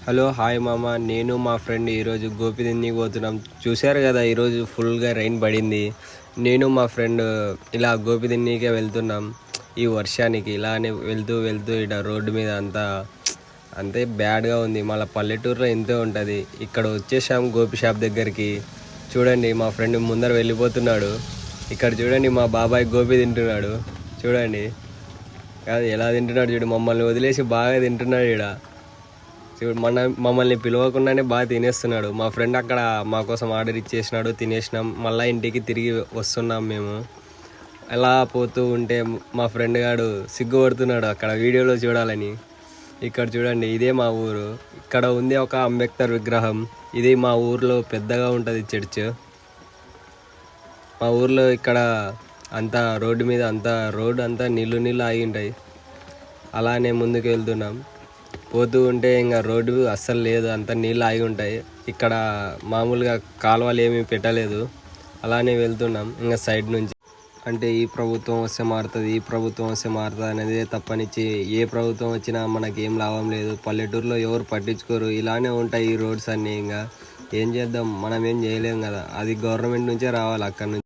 Hello hi మామ, నేను మా ఫ్రెండ్ ఈరోజు గోపిదిన్నికి పోతున్నాం. చూశారు కదా, ఈరోజు ఫుల్గా రైన్ పడింది. నేను మా ఫ్రెండ్ ఇలా గోపిదిన్నికే వెళ్తున్నాం. ఈ వర్షానికి ఇలానే వెళ్తూ వెళ్తూ ఇక్కడ రోడ్డు మీద అంతే బ్యాడ్గా ఉంది. మళ్ళీ పల్లెటూరులో ఎంతో ఉంటుంది. ఇక్కడ వచ్చేసాం గోపి షాప్ దగ్గరికి. చూడండి, మా ఫ్రెండ్ ముందర వెళ్ళిపోతున్నాడు. ఇక్కడ చూడండి, మా బాబాయ్ గోపి తింటున్నాడు. చూడండి, కాదు ఎలా తింటున్నాడు చూడు, మమ్మల్ని వదిలేసి బాగా తింటున్నాడు. ఇక్కడ చూడు, మమ్మల్ని పిలవకుండానే బాగా తినేస్తున్నాడు. మా ఫ్రెండ్ అక్కడ మా కోసం ఆర్డర్ ఇచ్చేసినాడు, తినేసినాం. మళ్ళీ ఇంటికి తిరిగి వస్తున్నాం. మేము అలా పోతూ ఉంటే మా ఫ్రెండ్ గాడు సిగ్గుపడుతున్నాడు అక్కడ వీడియోలో చూడాలని. ఇక్కడ చూడండి, ఇదే మా ఊరు. ఇక్కడ ఉంది ఒక అంబేద్కర్ విగ్రహం. ఇది మా ఊర్లో పెద్దగా ఉంటుంది చర్చ్. మా ఊర్లో ఇక్కడ అంతా రోడ్డు మీద రోడ్డు అంతా నీళ్ళు ఆగి ఉంటాయి. అలానే ముందుకు వెళ్తున్నాం. పోతూ ఉంటే ఇంకా రోడ్డు అస్సలు లేదు, అంత నీళ్ళు ఆగి ఉంటాయి. ఇక్కడ మామూలుగా కాలువలు ఏమీ పెట్టలేదు. అలానే వెళ్తున్నాం ఇంకా సైడ్ నుంచి. అంటే ఈ ప్రభుత్వం వస్తే మారుతుంది, ఈ ప్రభుత్వం వస్తే మారుతుంది అనేది తప్పనిచ్చి ఏ ప్రభుత్వం వచ్చినా మనకి ఏం లాభం లేదు. పల్లెటూరులో ఎవరు పట్టించుకోరు. ఇలానే ఉంటాయి ఈ రోడ్స్ అన్నీ. ఇంకా ఏం చేద్దాం, మనం ఏం చేయలేం కదా. అది గవర్నమెంట్ నుంచే రావాలి అక్కడ నుంచి.